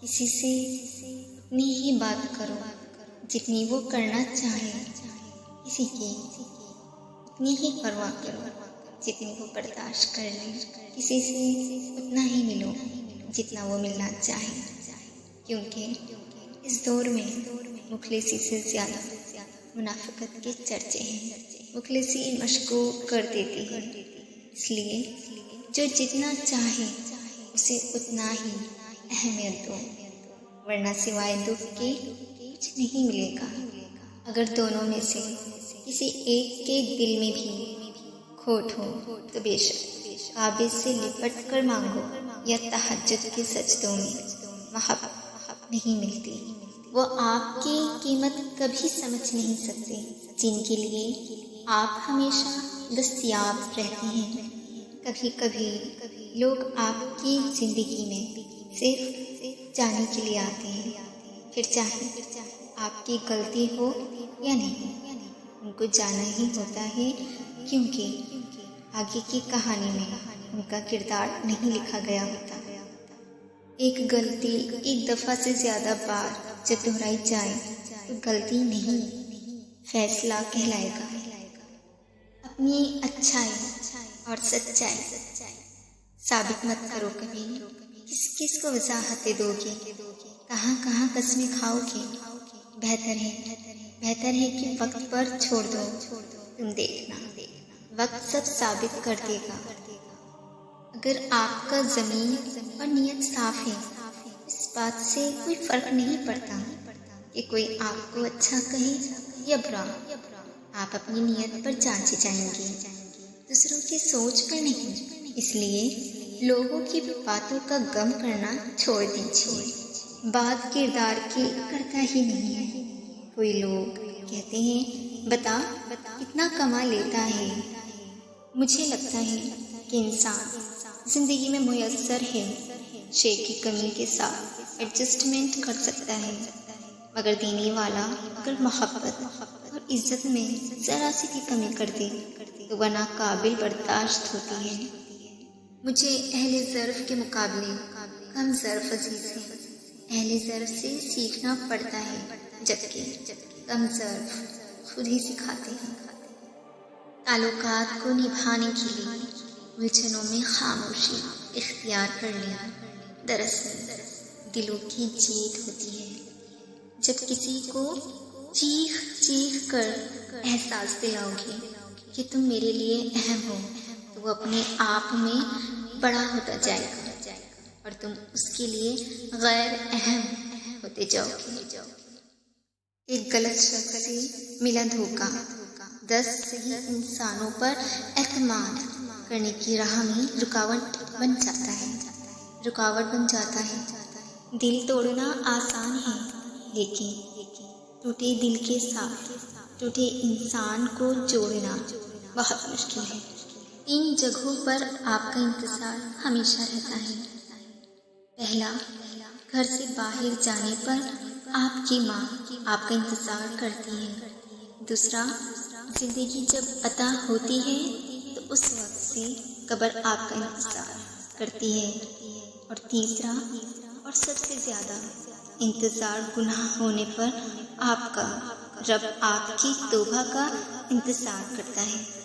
किसी से उतनी ही बात करो जितनी वो करना चाहे। किसी की उतनी ही परवाह करो जितनी वो बर्दाश्त कर ले। किसी से उतना ही मिलो जितना वो मिलना चाहे, क्योंकि इस दौर में मुखलिसी से ज़्यादा मुनाफिकत के चर्चे हैं। मुखलिसी मशकूक कर देती है, इसलिए जो जितना चाहे उसे उतना ही अहमियत दो, वरना सिवाय दुख के कुछ नहीं मिलेगा। अगर दोनों में से किसी एक के दिल में भी खोट हो तो बेशक काबे से लिपट कर मांगो या तहज्जुद के सजदों में महब्बत नहीं मिलती। वो आपकी कीमत कभी समझ नहीं सकते जिनके लिए आप हमेशा दस्तयाब रहते हैं। कभी कभी लोग आपकी ज़िंदगी में सिर्फ जाने के लिए आते हैं, फिर चाहे आपकी गलती हो या नहीं, उनको जाना ही होता है, क्योंकि आगे की कहानी में उनका किरदार नहीं लिखा गया होता। एक गलती एक दफ़ा से ज़्यादा बार जब दोहराई जाए तो गलती नहीं, फैसला कहलाएगा। अपनी अच्छाई और सच्चाई साबित मत करो कभी। किस किस को वजाहतें दोगे, कहाँ कहाँ कस्में खाओगे। बेहतर है कि वक्त पर छोड़ दो। तुम देखना, वक्त सब साबित कर देगा। अगर आपका ज़मीन और नीयत साफ है, इस बात से कोई फ़र्क नहीं पड़ता कि कोई आपको अच्छा कहे या बुरा। आप अपनी नीयत पर जांचे जाएंगे, दूसरों की सोच पर नहीं। इसलिए लोगों की बातों का गम करना छोड़ दीजिए। बात किरदार की करता ही नहीं है। कोई लोग कहते हैं बता कितना कमा लेता है। मुझे लगता है कि इंसान ज़िंदगी में मुयस्सर है, शे की कमी के साथ एडजस्टमेंट कर सकता है, मगर देने वाला अगर मोहब्बत और इज़्ज़त में ज़रा सी भी कमी कर दे तो वह नाकाबिल बर्दाश्त होती है। मुझे अहले ज़र्फ़ के मुकाबले कम ज़र्फ़ अज़ीज़ है। अहले ज़र्फ़ से सीखना पड़ता है, जबकि कम ज़र्फ़ खुद ही सिखाते हैं। ताल्लुकात को निभाने के लिए उलझनों में खामोशी इख्तियार कर लेना दरअसल दिलों की जीत होती है। जब किसी को चीख चीख कर एहसास दिलाओगे कि तुम मेरे लिए अहम हो, तो वो अपने आप में बड़ा होता जाएगा और तुम उसके लिए गैर अहम होते जाओगे। एक गलत शख्स से मिला धोखा 10 सही इंसानों पर एतमाद करने की राह में रुकावट बन जाता है। दिल तोड़ना आसान है, लेकिन टूटे दिल के साथ टूटे इंसान को जोड़ना बहुत मुश्किल है। 3 जगहों पर आपका इंतज़ार हमेशा रहता है। पहला, घर से बाहर जाने पर आपकी माँ आपका इंतज़ार करती है। दूसरा, ज़िंदगी जब अता होती है तो उस वक्त से कब्र आपका इंतज़ार करती है। और तीसरा और सबसे ज़्यादा इंतज़ार गुनाह होने पर आपका रब आपकी तौबा का इंतज़ार करता है।